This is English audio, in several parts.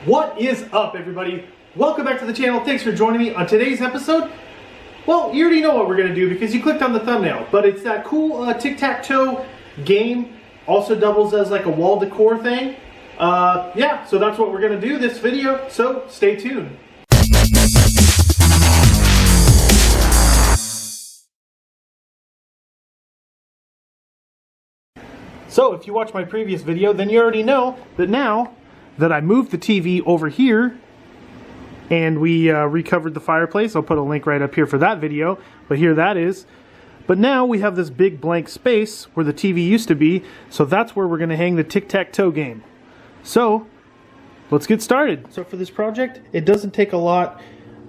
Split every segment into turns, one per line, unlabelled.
What is up, everybody? Welcome back to the channel. Thanks for joining me on today's episode. Well, you already know what we're going to do because you clicked on the thumbnail, but it's that cool Tic Tac Toe game. Also doubles as like a wall decor thing. Yeah, so that's what we're going to do this video, so stay tuned. So if you watched my previous video, then you already know that now that I moved the TV over here and we recovered the fireplace, I'll put a link right up here for that video, but here that is. But now we have this big blank space where the TV used to be, so that's where we're going to hang the Tic Tac Toe game. So let's get started. So for this project, it doesn't take a lot.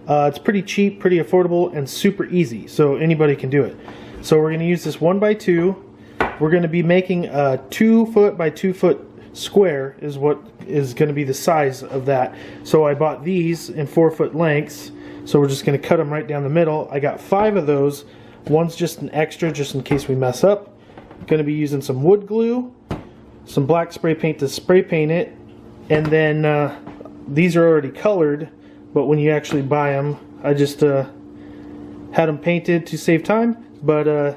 It's pretty cheap, pretty affordable, and super easy, so anybody can do it. So we're going to use this 1x2. We're going to be making a 2 foot by 2 foot square is what is going to be the size of that. So I bought these in 4 foot lengths, so we're just going to cut them right down the middle. I got 5 of those. One's just an extra just in case we mess up. I'm going to be using some wood glue, some black spray paint to spray paint it, and then these are already colored, but when you actually buy them, I just had them painted to save time. But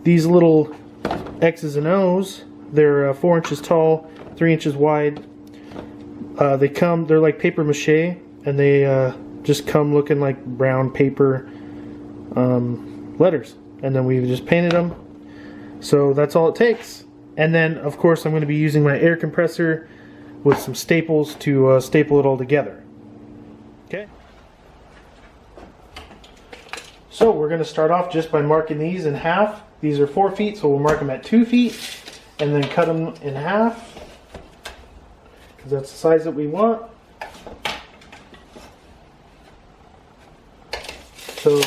these little X's and O's, they're 4 inches tall, 3 inches wide. They're like paper mache, and they just come looking like brown paper letters, and then we've just painted them. So that's all it takes. And then of course I'm going to be using my air compressor with some staples to staple it all together. Okay. So we're going to start off just by marking these in half. These are 4 feet, so we'll mark them at 2 feet and then cut them in half because that's the size that we want. So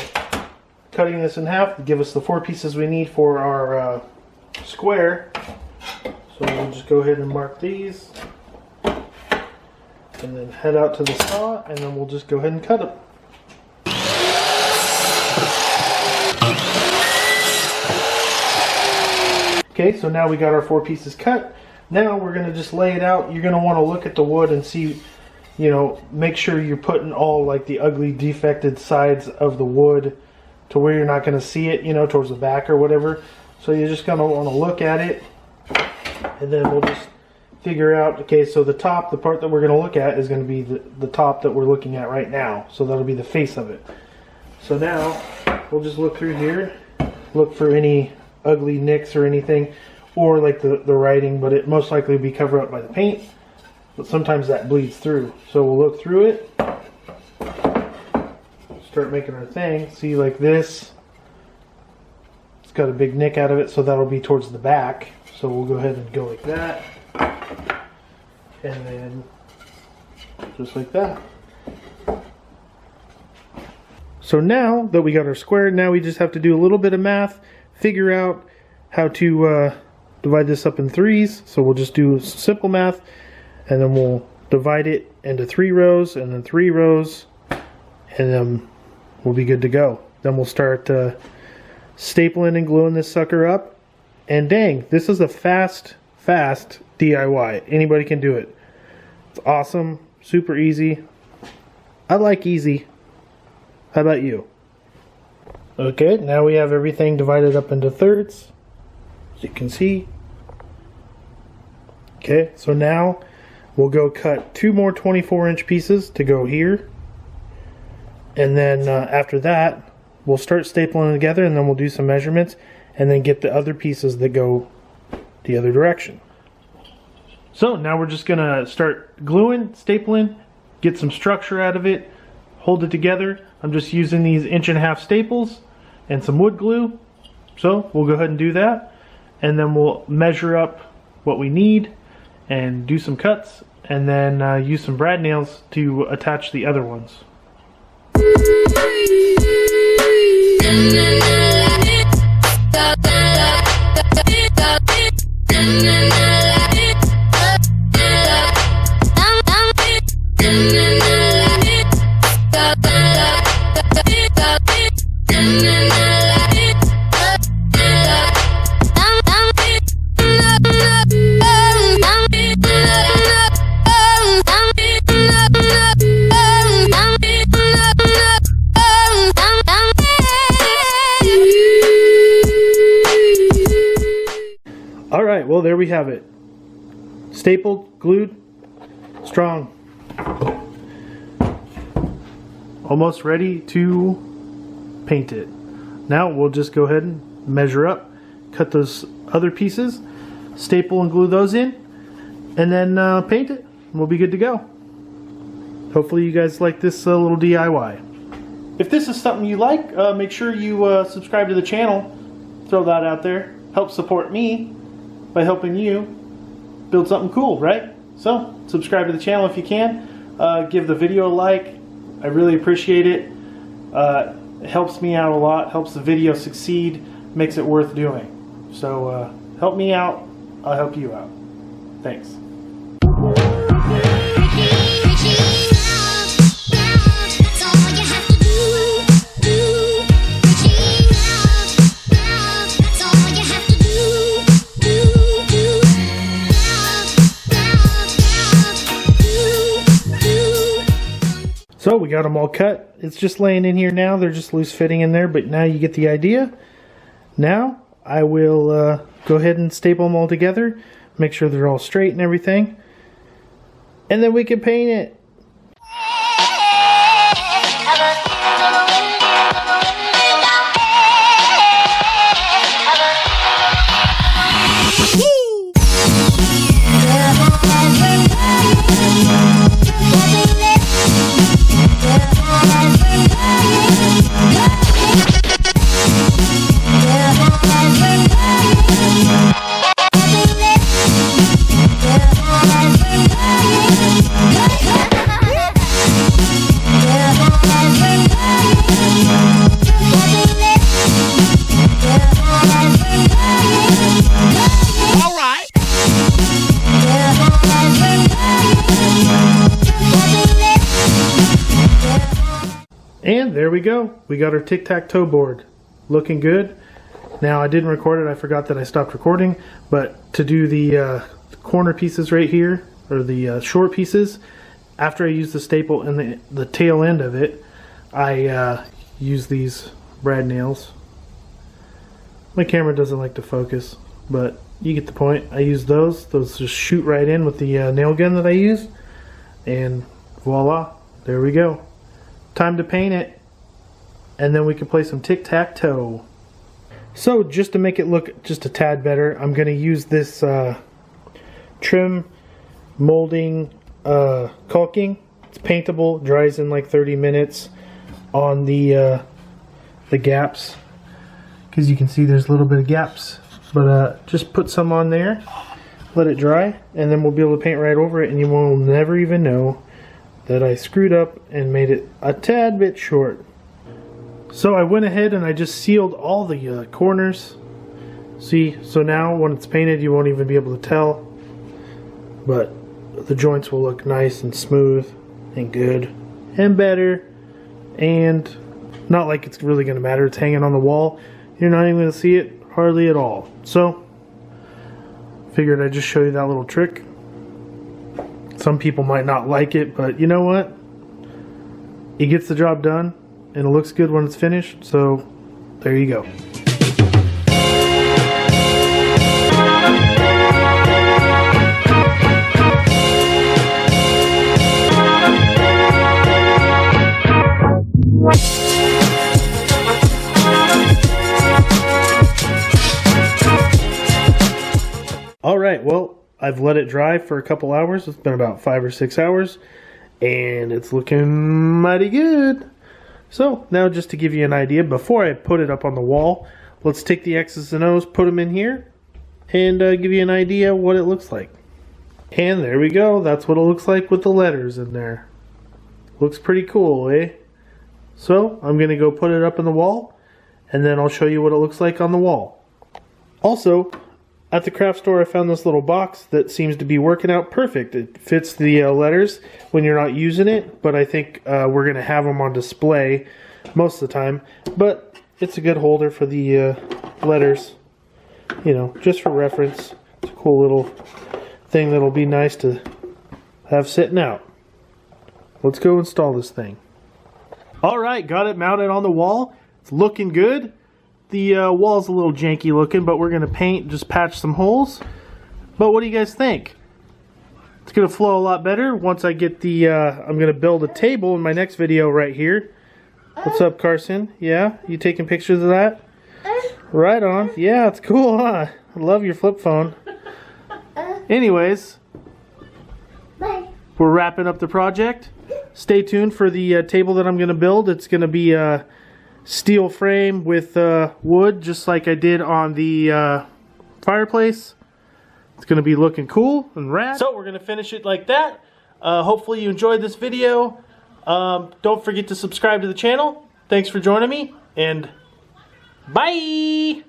cutting this in half will give us the 4 pieces we need for our square. So we'll just go ahead and mark these and then head out to the saw, and then we'll just go ahead and cut them. Okay, so now we got our 4 pieces cut. Now we're going to just lay it out. You're going to want to look at the wood and see, you know, make sure you're putting all like the ugly defected sides of the wood to where you're not going to see it, you know, towards the back or whatever. So you're just going to want to look at it, and then we'll just figure out, okay, so the top, the part that we're going to look at is going to be the top that we're looking at right now. So that'll be the face of it. So now we'll just look through here, look for any ugly nicks or anything, or like the writing, but it most likely will be covered up by the paint, but sometimes that bleeds through. So we'll look through it, start making our thing. See, like this, it's got a big nick out of it, so that'll be towards the back. So we'll go ahead and go like that, and then just like that. So now that we got our square, now we just have to do a little bit of math, figure out how to divide this up in 3s. So we'll just do simple math, and then we'll divide it into 3 rows and then 3 rows, and then we'll be good to go. Then we'll start stapling and gluing this sucker up. And dang, this is a fast DIY. Anybody can do it. It's awesome, super easy. I like easy. How about you? Okay, now we have everything divided up into thirds, as you can see. Okay, so now we'll go cut 2 more 24-inch pieces to go here. And then after that, we'll start stapling together, and then we'll do some measurements, and then get the other pieces that go the other direction. So now we're just going to start gluing, stapling, get some structure out of it, hold it together. I'm just using these 1.5-inch staples and some wood glue. So we'll go ahead and do that, and then we'll measure up what we need and do some cuts, and then use some brad nails to attach the other ones. there we have it. Stapled, glued, strong. Almost ready to paint it. Now we'll just go ahead and measure up, cut those other pieces, staple and glue those in, and then paint it. We'll be good to go. Hopefully you guys like this little DIY. If this is something you like, make sure you subscribe to the channel. Throw that out there. Help support me by helping you build something cool, right? So subscribe to the channel if you can. Give the video a like. I really appreciate it. It helps me out a lot, helps the video succeed, makes it worth doing. So help me out, I'll help you out. Thanks. So we got them all cut. It's just laying in here now. They're just loose fitting in there, but now you get the idea. Now I will go ahead and staple them all together, make sure they're all straight and everything, and then we can paint it. And there we go. We got our Tic Tac Toe board. Looking good. Now I didn't record it. I forgot that I stopped recording. But to do the corner pieces right here, or the short pieces, after I use the staple and the tail end of it, I use these brad nails. My camera doesn't like to focus, but you get the point. I use those. Those just shoot right in with the nail gun that I use. And voila, there we go. Time to paint it, and then we can play some tic-tac-toe. So just to make it look just a tad better, I'm going to use this trim molding caulking. It's paintable, dries in like 30 minutes on the gaps, because you can see there's a little bit of gaps. But just put some on there, let it dry, and then we'll be able to paint right over it, and you will never even know that I screwed up and made it a tad bit short. So I went ahead and I just sealed all the corners. See, so now when it's painted you won't even be able to tell, but the joints will look nice and smooth and good and better, and not like it's really going to matter. It's hanging on the wall. You're not even going to see it hardly at all. So figured I'd just show you that little trick. Some people might not like it, but you know what? It gets the job done, and it looks good when it's finished, so there you go. Alright, well, I've let it dry for a couple hours. It's been about 5 or 6 hours, and it's looking mighty good. So now, just to give you an idea, before I put it up on the wall, let's take the X's and O's, put them in here, and give you an idea what it looks like. And there we go. That's what it looks like with the letters in there. Looks pretty cool, eh? So I'm going to go put it up on the wall, and then I'll show you what it looks like on the wall. Also, at the craft store I found this little box that seems to be working out perfect. It fits the letters when you're not using it, but I think we're going to have them on display most of the time. But it's a good holder for the letters, you know, just for reference. It's a cool little thing that'll be nice to have sitting out. Let's go install this thing. Alright, got it mounted on the wall. It's looking good. The wall's a little janky looking, but we're going to paint, just patch some holes. But what do you guys think? It's going to flow a lot better once I get the, I'm going to build a table in my next video right here. What's up, Carson? Yeah? You taking pictures of that? Right on. Yeah, it's cool, huh? I love your flip phone. Anyways, we're wrapping up the project. Stay tuned for the table that I'm going to build. It's going to be a steel frame with wood, just like I did on the fireplace. It's going to be looking cool and rad. So we're going to finish it like that. Hopefully you enjoyed this video. Don't forget to subscribe to the channel. Thanks for joining me, and bye!